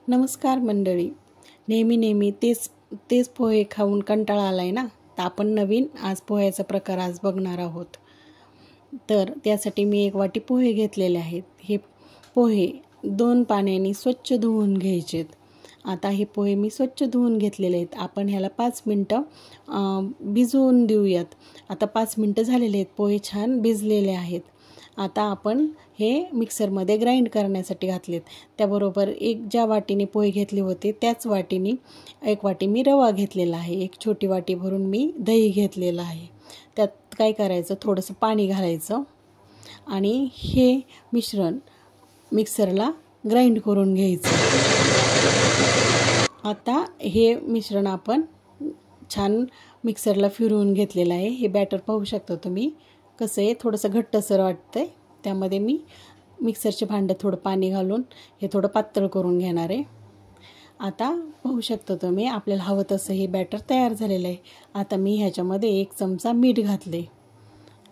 नमस्कार मंडळी. नेहमी तेच पोहे खाऊन कंटाळा आला आहे ना, तर आपण नवीन आज पोह्याचा प्रकार आज बघणार आहोत. तर त्यासाठी मी 1 वाटी पोहे घेतलेले आहेत. हे पोहे 2 पाण्याने स्वच्छ धुवून घ्यायचेत. आता हे पोहे मी स्वच्छ धुवून घेतलेले आहेत. आपण ह्याला 5 मिनटं भिजवून देऊयात. आता 5 मिनटं झालेले आहेत. पोहे छान भिजलेले आहेत. आता आपण हे मिक्सरमध्ये ग्राइंड करण्यासाठी घातलेत. त्याबरोबर ज्या वाटीने पोहे घेतले होते त्याच वाटीने 1 वाटी मी रवा घेतलेला आहे. 1 छोटी वाटी भरून मी दही घेतलेलं आहे. त्यात काय करायचं, थोडंसं पाणी घालायचं आणि हे मिश्रण मिक्सरला ग्राइंड करून घ्यायचं. आता हे मिश्रण आपण छान मिक्सरला फिरवून घेतलेलं आहे. हे बॅटर पाहू शकता तुम्ही कसं आहे, थोडंसं घट्टसर वाटतंय. त्यामध्ये मी मिक्सरचे भांडं थोडं पाणी घालून हे थोडं पातळ करून घेणार आहे. आता पाहू शकता तुम्ही आपल्याला हवं तसं हे बॅटर तयार झालेलं आहे. आता मी ह्याच्यामध्ये 1 चमचा मीठ घातले.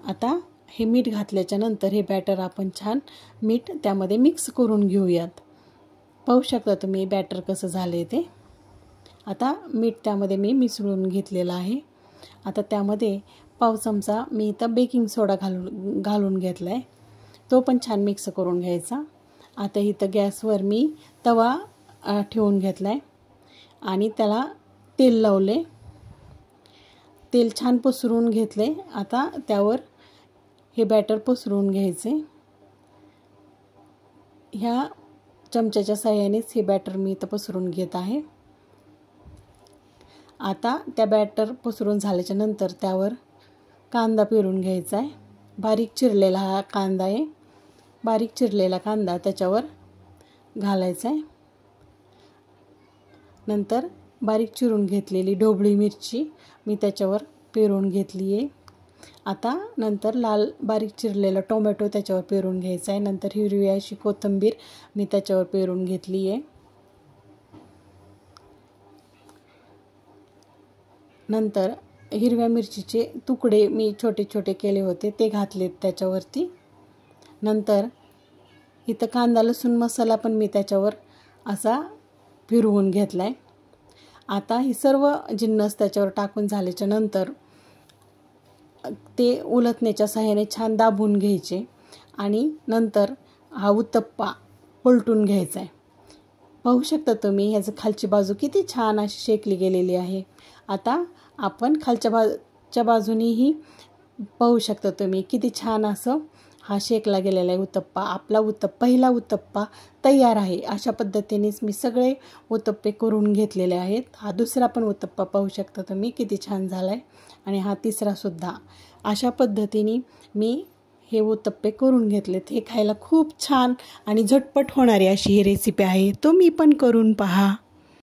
आता हे मीठ घातल्याच्या नंतर हे बॅटर आपण छान मीठ त्यामध्ये मिक्स करून घेऊयात. पाहू शकता तुम्ही बॅटर कसं झालं आहे ते. आता मीठ त्यामध्ये मी मिसळून घेतलेलं आहे. आता त्यामध्ये पाव चमचा मी इथं बेकिंग सोडा घालून घेतला आहे. तो पण छान मिक्स करून घ्यायचा. आता इथं गॅसवर मी तवा ठेवून घेतला आहे आणि त्याला तेल लावले. तेल छान पसरवून घेतले. आता त्यावर हे बॅटर पसरवून घ्यायचे. ह्या चमच्याच्या साहाय्यानेच हे बॅटर मी इथं पसरवून घेत आहे. आता त्या बॅटर पसरून झाल्याच्या नंतर त्यावर कांदा पेरून घ्यायचा आहे. बारीक चिरलेला हा कांदा आहे. बारीक चिरलेला कांदा त्याच्यावर घालायचा आहे. नंतर बारीक चिरून घेतलेली ढोबळी मिरची मी त्याच्यावर पेरून घेतली आहे. आता नंतर बारीक चिरलेला टोमॅटो त्याच्यावर पेरून घ्यायचा आहे. नंतर हिरवी अशी कोथिंबीर मी त्याच्यावर पेरून घेतली आहे. नंतर हिरव्या मिरचीचे तुकडे मी छोटे छोटे केले होते ते घातलेत त्याच्यावरती. नंतर इथं कांदा लसूण मसाला पण मी त्याच्यावर असा फिरवून घेतला आहे. आता ही सर्व जिन्नस त्याच्यावर टाकून झाल्याच्या नंतर ते उलटण्याच्या साहाय्याने छान दाबून घ्यायचे आणि नंतर हा उत्तप्पा पलटून घ्यायचा आहे. पाहू शकता तुम्ही ह्याचं खालची बाजू किती छान अशी शेकली गेलेली आहे. आता आपण खालच्या बाजूनीही पाहू शकता तुम्ही किती छान असं हा शेकला गेलेला आहे उत्तप्पा. आपला पहिला उत्तप्पा तयार आहे. अशा पद्धतीनेच मी सगळे उत्तप्पे करून घेतलेले आहेत. हा दुसरा पण उत्तप्पा पाहू शकता तुम्ही किती छान झाला आहे आणि हा तिसरासुद्धा. अशा पद्धतीने मी हे उत्तप्पे करून घेतलेत. हे खायला खूप छान आणि झटपट होणारी अशी ही रेसिपी आहे. तुम्ही पण करून पहा.